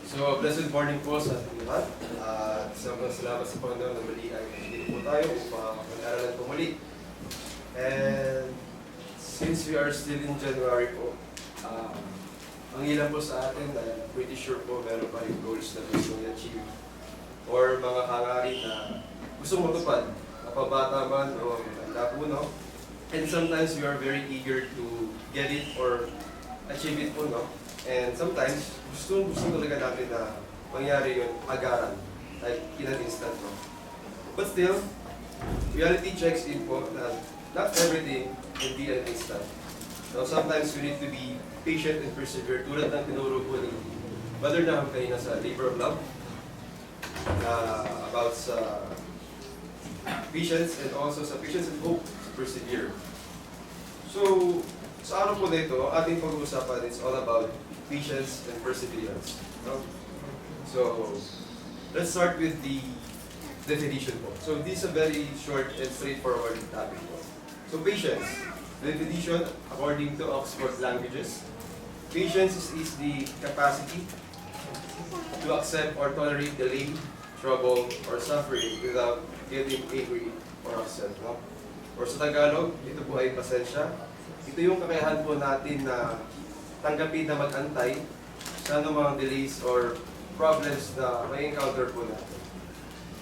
So, blessed morning po sa ating lahat. Sobrang salamat sa Panginoon na muli ay nandito po tayo upang mag-aralan po muli. And since we are still in January po, ang ilan po sa atin, I'm pretty sure po meron pa rin goals na gusto i-achieve or mga hangarin na gusto matupad, napabata man o handa po, no? And sometimes we are very eager to get it or achieve it po, no? And sometimes, gusto talaga natin na mangyari yun agaran, like in an instant, no? But still, reality checks in po na not everything can be an instant. So sometimes we need to be patient and persevere, tulad ng tinuro po ni Mother na kanina sa Labor of Love, about sa patience and also sa patience and hope to persevere. So, sa araw po dito, ating pag-uusapan is all about patience and perseverance. No? So, let's start with the definition po. So, this is a very short and straightforward topic po. So, patience. Definition, according to Oxford Languages, patience is the capacity to accept or tolerate delay, trouble, or suffering without getting angry or upset. No? Or sa Tagalog, ito po ay pasensya. Ito yung kakayahan po natin na tanggapin na mag-antay sa anumang delays or problems na may encounter po natin.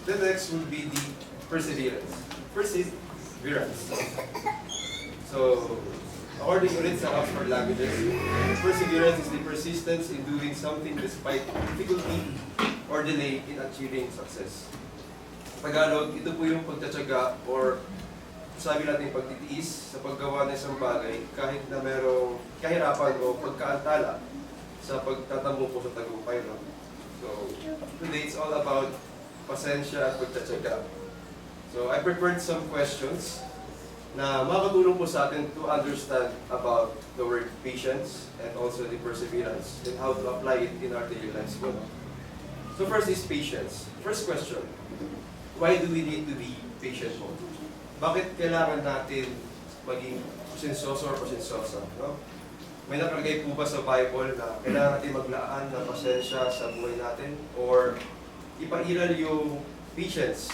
The next would be the perseverance. Perseverance. So, according ulit sa Oxford Languages, perseverance is the persistence in doing something despite difficulty or delay in achieving success. Sa Tagalog, ito po yung pagtatyaga or sabi natin pagtitiis sa paggawa ng isang bagay kahit na merong kahirapan o pagkaantala sa pagtatamo po sa tagumpay. No? So, today it's all about pasensya at pagtatyaga. So, I prepared some questions na makakatulong po sa atin to understand about the word patience and also the perseverance and how to apply it in our daily lives. So, first is patience. First question, why do we need to be patient po? Bakit kailangan natin maging pasensyoso or pasensyosa? No? May nakalagay po ba sa Bible na kailangan natin maglaan ng pasensya sa buhay natin or ipairal yung patience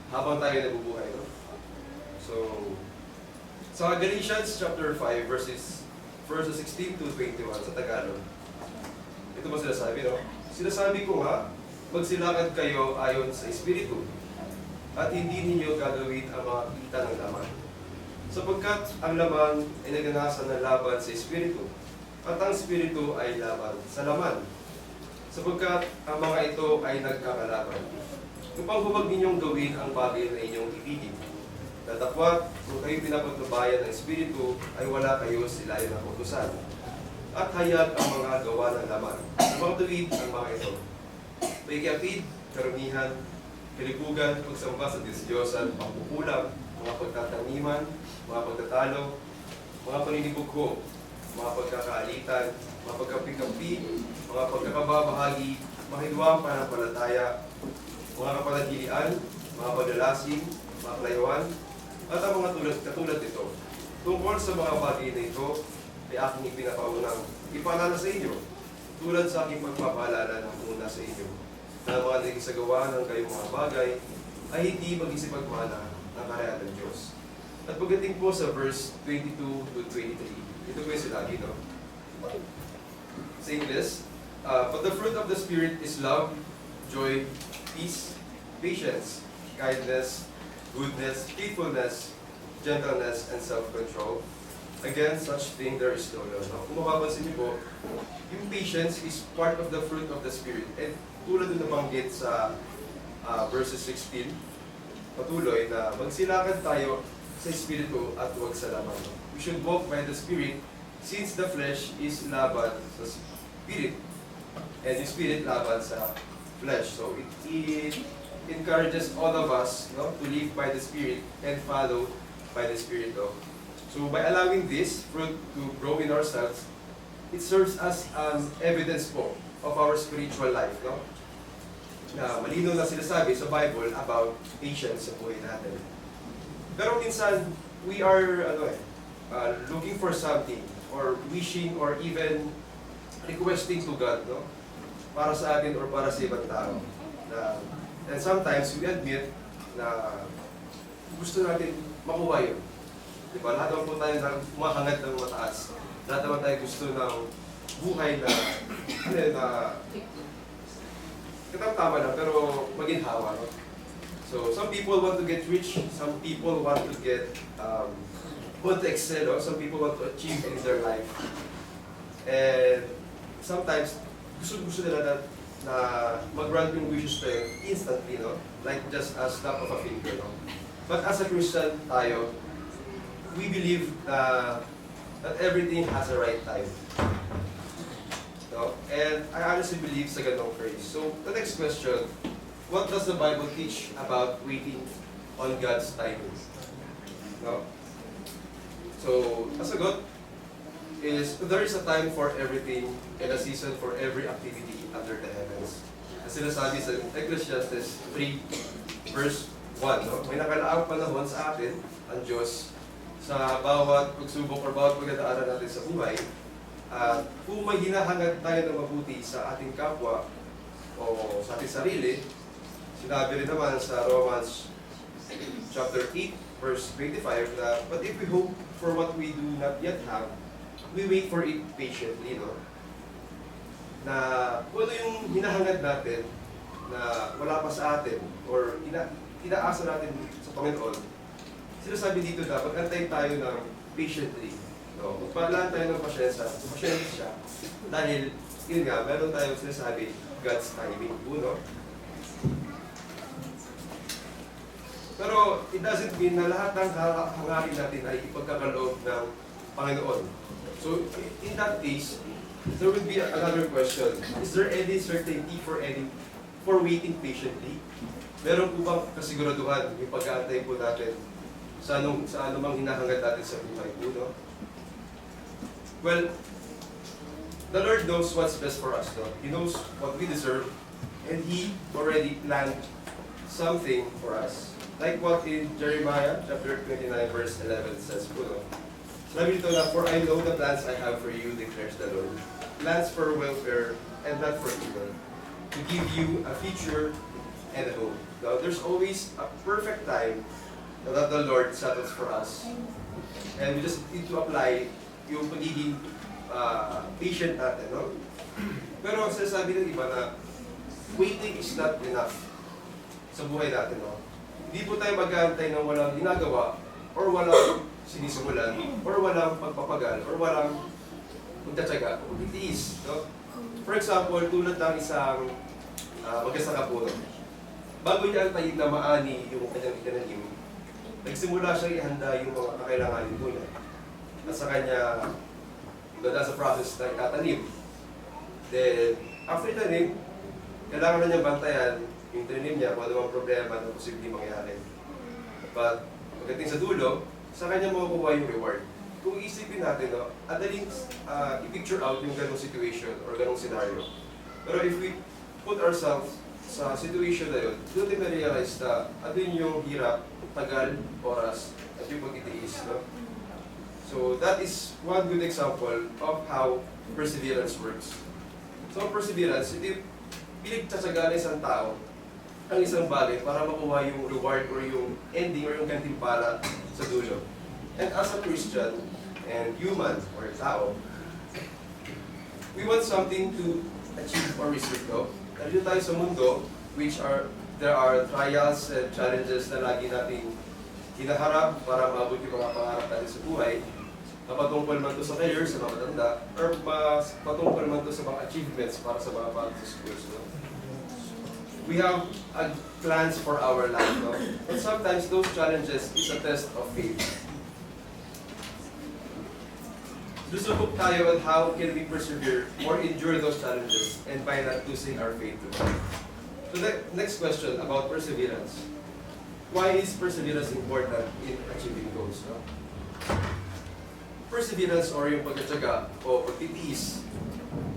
habang tayo nabubuhay? No? So, sa Galatians chapter 5 verses 16 to 21 sa Tagalog, ito ba sinasabi, no? Sinasabi ko nga, magsilakad kayo ayon sa Espiritu, at hindi ninyo gagawin ang mga kita ng laman. Sapagkat ang laman ay naganasan ng laban sa Espiritu, at ang Espiritu ay laban sa laman. Sapagkat ang mga ito ay nagkakalaban. Upang huwag ninyong gawin ang bagay na inyong ibigin. Datapwat, kung kayo pinapaglabayan ng Espiritu, ay wala kayo silayan ng utusan. At hayag ang mga gawa ng laman. Upang tuwid ang mga ito. Pagkapid, karamihan, kalibugan, pagsamba sa Diyos-Diyosan, pagkukulang, mga pagtatangiman, mga pagtatalo, mga paninibugho, mga pagkakaalitan, mga pagkapi-kapi, mga pagkakababahagi, mga hidwang panampalataya, mga kapalaghilian, mga paglalasing, mga kalayuan, at ang mga katulad nito. Tungkol sa mga bagay na ito, ay aking ipinapaunang ipaalala sa inyo, tulad sa aking pagpapaalala ng una sa inyo, na mga nagsagawa ng kayong mga bagay ay hindi mag-isipagmana ng karayaan ng Diyos. At pagdating po sa verse 22 to 23, ito po yung sinabi, no? Saying this, but the fruit of the Spirit is love, joy, peace, patience, kindness, goodness, faithfulness, gentleness, and self-control. Against such thing there is no law. Kung mapapansin niyo po, yung patience is part of the fruit of the Spirit. And tulad na nabanggit sa verses 16, patuloy na magsilakad tayo sa Espiritu at huwag sa laman. We should walk by the Spirit since the flesh is laban sa Spirit and the Spirit laban sa flesh. So it encourages all of us, no, to live by the Spirit and follow by the Spirit. No? So by allowing this fruit to grow in ourselves, it serves as an evidence po of our spiritual life. No? Na malino na sinasabi sa Bible about patience sa buhay natin. Pero minsan, we are looking for something or wishing or even requesting to God, no? para sa atin or para sa ibang tao. And sometimes we admit na gusto natin makuha yun. Diba? Lahat naman po tayo na umahangad ng mataas. Lahat naman tayo gusto ng buhay na, katama lang, pero maginhawa. No? So, some people want to get rich, some people want to get, want to excel, no? Some people want to achieve in their life. And sometimes, gusto nila na mag-grant yung wishes tayo instantly, no? Like just a snap of a finger, no? But as a Christian tayo, we believe that everything has a right time. No? And I honestly believe sa ganong phrase. So, the next question, what does the Bible teach about waiting on God's timing? No? So, ang sagot is, there is a time for everything and a season for every activity under the heavens. Ang sinasabi sa Ecclesiastes 3, verse 1, no? May nakalaang panahon sa atin, ang Diyos, sa bawat pagsubok o bawat pagdadaanan natin sa buhay. At kung may hinahangad tayo ng mabuti sa ating kapwa o sa ating sarili, sinabi rin naman sa Romans chapter 8, verse 25, na, but if we hope for what we do not yet have, we wait for it patiently, no? Na kung ano yung hinahangad natin na wala pa sa atin or inaasa natin sa Panginoon, sinasabi dito na pag-antay tayo ng patiently. No? Magpalaan tayo ng pasyensya siya. Dahil, yun nga, meron tayong sinasabi, God's timing. No? Pero, it doesn't mean na lahat ng hangarin natin ay ipagkakaloob ng Panginoon. So, in that case, there would be another question. Is there any certainty for waiting patiently? Meron po bang kasiguraduhan yung pag-aantay po natin sa anumang hinahangad natin sa buhay po, no? Well, the Lord knows what's best for us, no? He knows what we deserve, and He already planned something for us. Like what in Jeremiah chapter 29, verse 11 says po, no? Sabi dito na, for I know the plans I have for you, declares the Lord. Plans for welfare and not for evil, to give you a future and a hope. Now, there's always a perfect time that the Lord settles for us. And we just need to apply yung pagiging patient natin, no? Pero sinasabi ng iba na waiting is not enough sa buhay natin, no? Hindi po tayo mag-aantay ng walang ginagawa or walang sinisimulan or walang pagpapagal or walang magtatsaga o magtitiis, no? For example, tulad ng isang mag-asaka po, no? Bago niya antayin na maani yung kanyang itinanim, nagsimula siyang ihanda yung mga kakailanganin po niya. At sa kanya, nasa process na itatanim. Then, after itanim, kailangan na niya bantayan yung tinanim niya kung ano ang problema na posibleng mangyari. But, pagdating sa dulo, sa kanya makukuha yung reward. Kung isipin natin, no, adaling i-picture out yung ganong situation or ganong scenario. Pero if we put ourselves sa situation na yun, doon din na-realize na ano yung hirap, tagal, oras, at yung pag-itiis. No? So that is one good example of how perseverance works. So perseverance, hindi pinagtsatsaga ng isang tao ang isang bagay para makuha yung reward or yung ending or yung gantimpala sa dulo. And as a Christian and human or tao, we want something to achieve or receive. No? Nandito tayo sa mundo, there are trials and challenges na lagi nating hinaharap para maabot yung mga pangarap natin sa buhay. Napatungkol man to sa career, sa mga matanda, or patungkol man to sa mga achievements para sa mga bagay sa schools. No? We have plans for our life, no? And sometimes those challenges is a test of faith. Lusubok tayo on how can we persevere or endure those challenges and by not losing our faith to God. So the next question about perseverance. Why is perseverance important in achieving goals? No? Perseverance or yung pagkatsaga o pagtitiis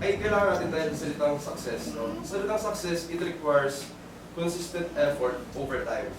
ay kailangan natin tayo sa salitang success. No? Sa salitang success, it requires consistent effort over time.